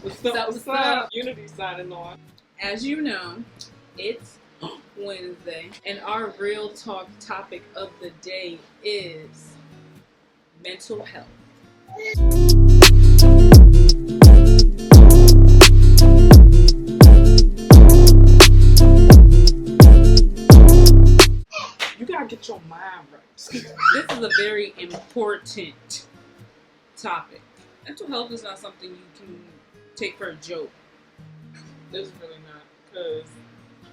What's up? Unity signing on. As you know, it's Wednesday, and our real talk topic of the day is mental health. You gotta get your mind right. This is a very important topic. Mental health is not something you can take for a joke. It's really not, because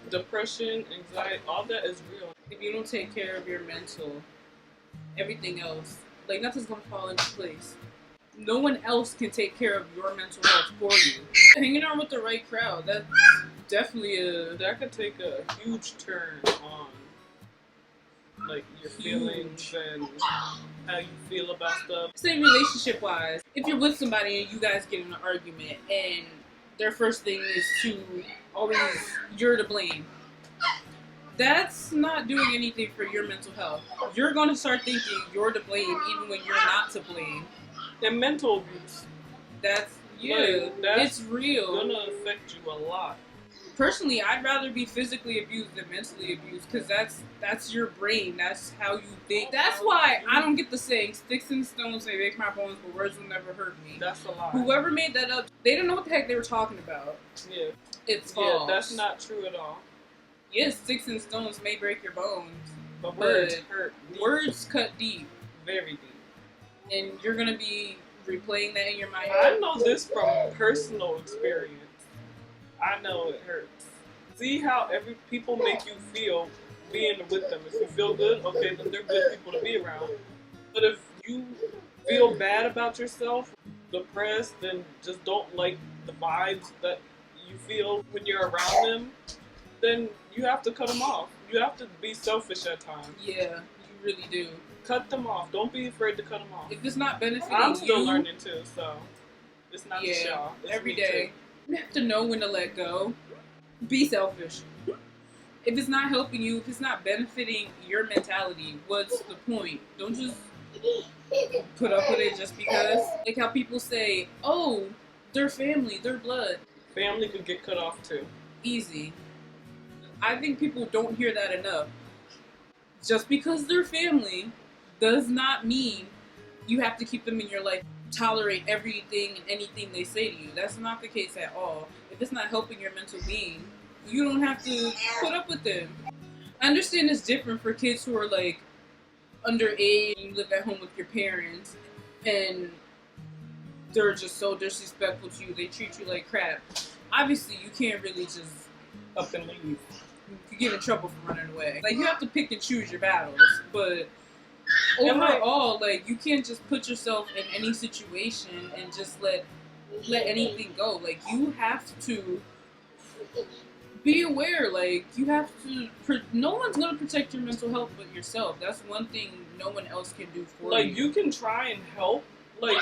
depression, anxiety, all that is real. If you don't take care of your mental, everything else, like nothing's gonna fall into place. No one else can take care of your mental health for you. Hanging out with the right crowd, that's definitely that could take a huge turn on like your feelings and how you feel about stuff. Say relationship wise, if you're with somebody and you guys get in an argument and their first thing is to always, you're to blame. That's not doing anything for your mental health. You're going to start thinking you're to blame even when you're not to blame. And mental abuse. That's it's real. Gonna affect you a lot. Personally, I'd rather be physically abused than mentally abused, because that's your brain. That's how you think. That's why I don't get the saying, sticks and stones may break my bones, but words will never hurt me. That's a lie. Whoever made that up, they didn't know what the heck they were talking about. Yeah. It's false. Yeah, that's not true at all. Yes, sticks and stones may break your bones, but words hurt deep. Words cut deep. Very deep. And you're going to be replaying that in your mind. I know this from personal experience. I know it hurts. See how people make you feel being with them. If you feel good, okay, then they're good people to be around. But if you feel bad about yourself, depressed, and just don't like the vibes that you feel when you're around them, then you have to cut them off. You have to be selfish at times. Yeah, you really do. Cut them off. Don't be afraid to cut them off. If it's not benefiting I'm still you, learning too, so it's not just y'all. It's every me day. Too. You have to know when to let go. Be selfish. If it's not helping you, if it's not benefiting your mentality, what's the point? Don't just put up with it just because. Like how people say, oh, they're family, they're blood. Family could get cut off too. Easy. I think people don't hear that enough. Just because they're family does not mean you have to keep them in your life. Tolerate everything and anything they say to you. That's not the case at all. If it's not helping your mental being, you don't have to put up with them. I understand it's different for kids who are like underage and you live at home with your parents and they're just so disrespectful to you. They treat you like crap. Obviously, you can't really just up and leave. You get in trouble for running away. Like, you have to pick and choose your battles, but overall, like, you can't just put yourself in any situation and just let anything go. Like, you have to be aware. Like, you have to. No one's gonna protect your mental health but yourself. That's one thing no one else can do for you. Like, you can try and help. Like,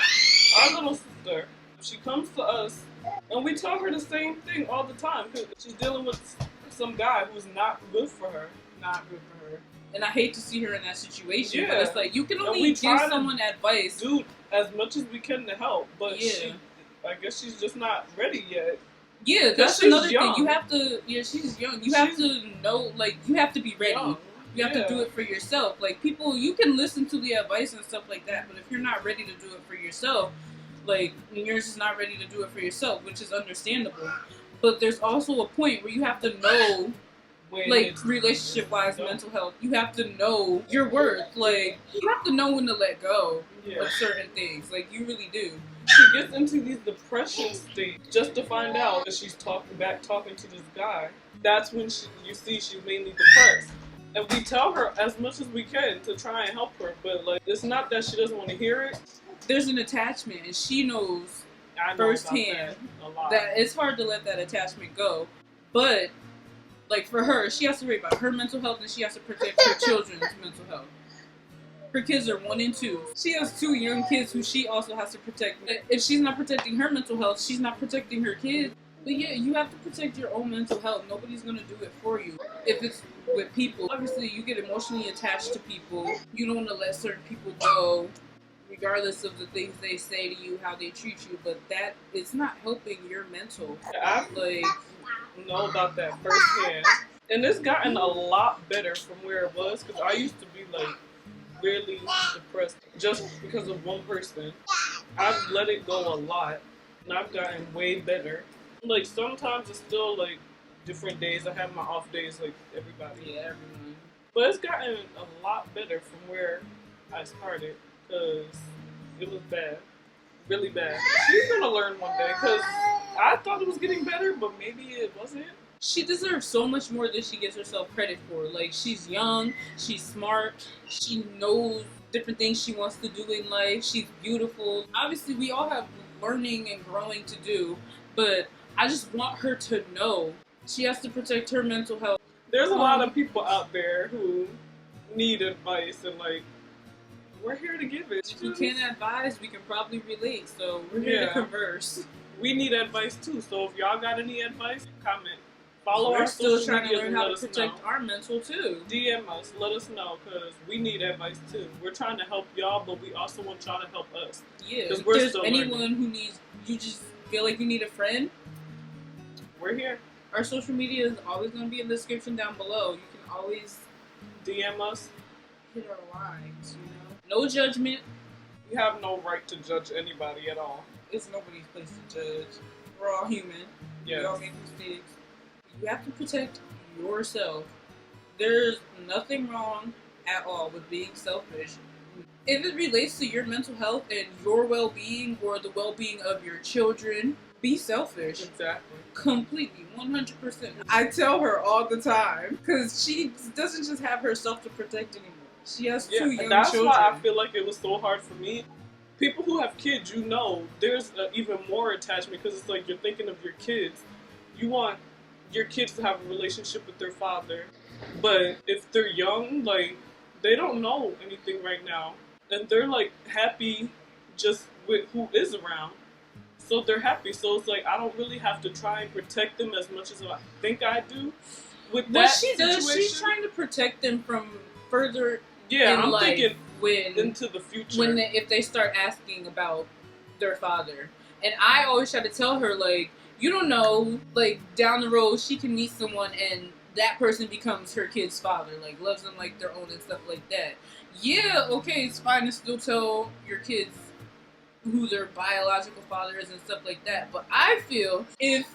our little sister, she comes to us, and we tell her the same thing all the time. Cause she's dealing with some guy who's not good for her. Not good for her. And I hate to see her in that situation, yeah. But it's like, you can only give someone advice. Do as much as we can to help, but I guess she's just not ready yet. Yeah, that's another thing. You have to, she's young. You have to know, like, you have to be ready. Young. You have to do it for yourself. Like, people, you can listen to the advice and stuff like that, but if you're not ready to do it for yourself, like, you're just not ready to do it for yourself, which is understandable. But there's also a point where you have to know, like, relationship-wise, mental health, you have to know your worth. Like, you have to know when to let go of certain things. Like, you really do. She gets into these depression states just to find out that she's talking to this guy. That's when you see she's mainly depressed. And we tell her as much as we can to try and help her, but, like, it's not that she doesn't want to hear it. There's an attachment, and she knows firsthand that it's hard to let that attachment go. But, like, for her, she has to worry about her mental health and she has to protect her children's mental health. Her kids are 1 and 2. She has 2 young kids who she also has to protect. If she's not protecting her mental health, she's not protecting her kids. But yeah, you have to protect your own mental health. Nobody's going to do it for you. If it's with people, obviously you get emotionally attached to people. You don't want to let certain people go. regardless of the things they say to you, how they treat you, but that it's not helping your mental. I Like, know about that firsthand. And it's gotten a lot better from where it was, because I used to be like really depressed just because of one person. I've let it go a lot, and I've gotten way better. Like sometimes it's still like different days. I have my off days like everybody. yeah, everyone. But it's gotten a lot better from where I started, because it was bad. Really bad. She's gonna learn one day, because I thought it was getting better, but maybe it wasn't. She deserves so much more than she gives herself credit for. Like, she's young, she's smart, she knows different things she wants to do in life, she's beautiful. Obviously, we all have learning and growing to do, but I just want her to know she has to protect her mental health. There's a lot of people out there who need advice, and like, we're here to give it. If you can't advise, we can probably relate, so we're here to converse. We need advice too, so if y'all got any advice, comment. Follow We're our still social trying to medias learn and how let to us protect know. our mental too. DM us, let us know, because we need advice too. We're trying to help y'all, but we also want y'all to help us. Yeah, because if we're there's still anyone learning. who needs, you just feel like you need a friend, We're here. our social media is always going to be in the description down below. You can always DM us. hit our lines, you know. No judgment. We have no right to judge anybody at all. It's nobody's place to judge. We're all human. Yes. We all make mistakes. You have to protect yourself. There's nothing wrong at all with being selfish. If it relates to your mental health and your well-being or the well-being of your children, be selfish. Exactly. Completely, 100%. I tell her all the time, because she doesn't just have herself to protect anymore. She has two young that's children. why I feel like it was so hard for me. People who have kids, you know, there's even more attachment, because it's like you're thinking of your kids. You want your kids to have a relationship with their father. But if they're young, like, they don't know anything right now. And they're like happy just with who is around. So they're happy. So it's like I don't really have to try and protect them as much as I think I do. With What that she does, situation, she's trying to protect them from further yeah, in I'm life thinking when into the future. when if they start asking about their father. And I always try to tell her, like, you don't know, like, down the road she can meet someone and that person becomes her kid's father, like, loves them like their own and stuff like that. Yeah, okay, it's fine to still tell your kids who their biological father is and stuff like that, but I feel if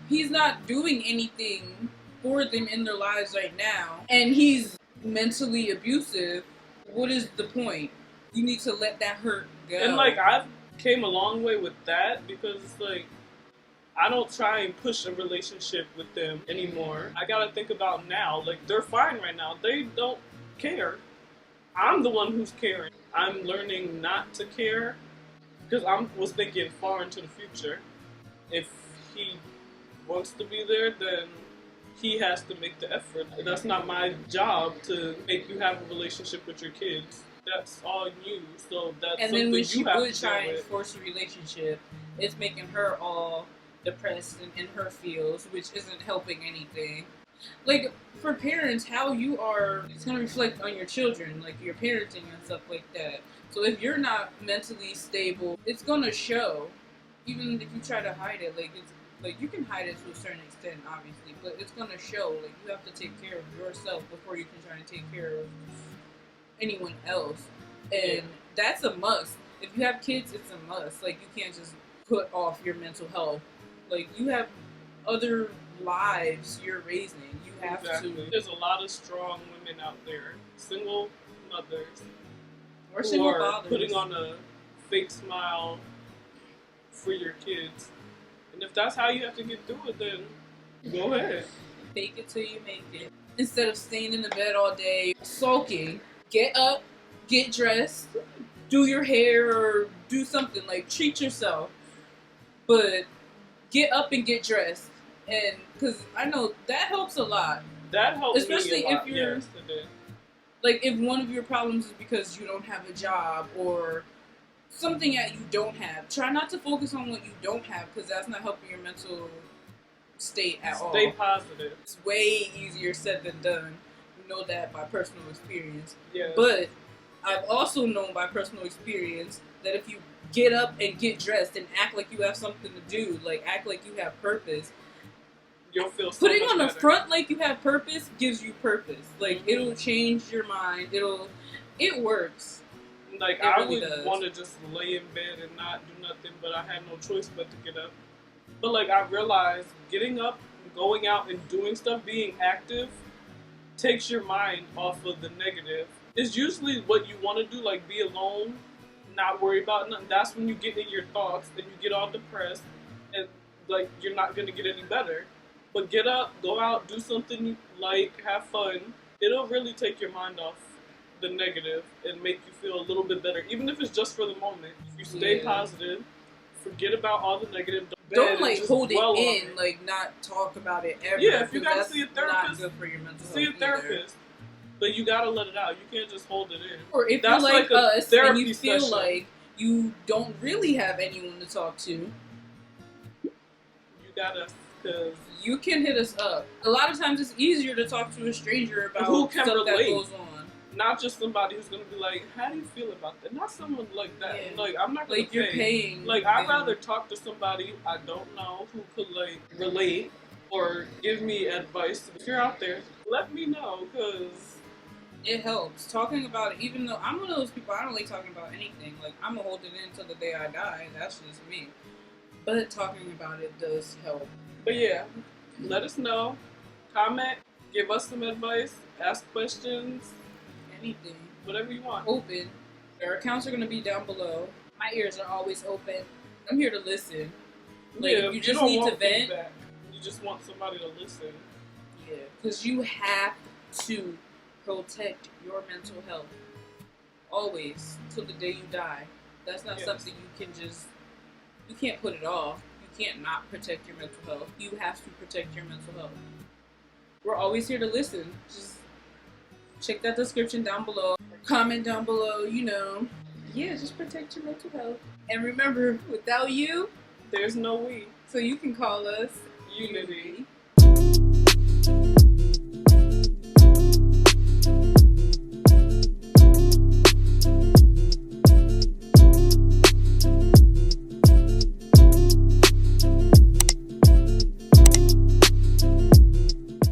he's not doing anything for them in their lives right now and he's mentally abusive, what is the point? You need to let that hurt go. And like I've came a long way with that, because it's like I don't try and push a relationship with them anymore. I gotta think about now. Like, they're fine right now. They don't care. I'm the one who's caring. I'm learning not to care, because I was thinking far into the future. If he wants to be there, then he has to make the effort. That's not my job to make you have a relationship with your kids. That's all you. So that's and something then when she you have would to try deal and with. force a relationship, it's making her all depressed and in her feels, which isn't helping anything. Like, for parents, how you are, it's going to reflect on your children, like your parenting and stuff like that. So if you're not mentally stable, it's going to show. Even if you try to hide it, like, it's like, you can hide it to a certain extent, obviously, but it's going to show. Like, you have to take care of yourself before you can try to take care of anyone else. And that's a must. If you have kids, it's a must. Like, you can't just put off your mental health. Like, you have other lives you're raising. You have to. There's a lot of strong women out there, single mothers, Or who single are fathers. putting on a fake smile for your kids. And if that's how you have to get through it, then go ahead. Fake it till you make it. Instead of staying in the bed all day, sulking, get up, get dressed, do your hair, or do something. Like, treat yourself. But get up and get dressed. And, because I know that helps a lot. That helps Especially me a lot. if you're, yes, it did. like, if one of your problems is because you don't have a job or something that you don't have. Try not to focus on what you don't have, because that's not helping your mental state at all. Stay positive. It's way easier said than done. We know that by personal experience. Yes. But I've also known by personal experience that if you get up and get dressed and act like you have something to do, like act like you have purpose, you'll feel so putting much on the better. front like you have purpose gives you purpose. Like it'll change your mind. It works. Like It I really would does. want to just lay in bed and not do nothing, but I had no choice but to get up. But like I realized getting up, going out and doing stuff, being active, takes your mind off of the negative. It's usually what you want to do, like be alone, not worry about nothing. That's when you get in your thoughts and you get all depressed and like you're not gonna get any better. But get up, go out, do something you like, have fun. It'll really take your mind off the negative and make you feel a little bit better, even if it's just for the moment. If you stay positive, forget about all the negative. Don't like hold it in, it. like not talk about it ever. Yeah, if you gotta that's see a therapist, not good for your mental see a health therapist. But you gotta let it out. You can't just hold it in. Or if that's you're like a us and you feel session. like you don't really have anyone to talk to, you gotta, because you can hit us up. A lot of times it's easier to talk to a stranger about who can stuff relate. that goes on. Not just somebody who's gonna be like, "How do you feel about that?" Not someone like that. Yeah. Like I'm not gonna like you're paying. Like I'd rather talk to somebody I don't know who could like relate or give me advice. If you're out there, let me know, because it helps talking about it. Even though I'm one of those people, I don't like talking about anything. Like I'm gonna hold it in until the day I die. That's just me. But talking about it does help. But yeah, let us know. Comment. Give us some advice. Ask questions. Anything. Whatever you want. Open. Our accounts are going to be down below. My ears are always open. I'm here to listen. Like, yeah, you just need to vent. Feedback. You just want somebody to listen. Yeah, because you have to protect your mental health. Always. Till the day you die. That's not something you can just... You can't put it off. You can't not protect your mental health. You have to protect your mental health. We're always here to listen. Just check that description down below. Comment down below, you know. Yeah, just protect your mental health. And remember, without you, there's no we. So you can call us Unity.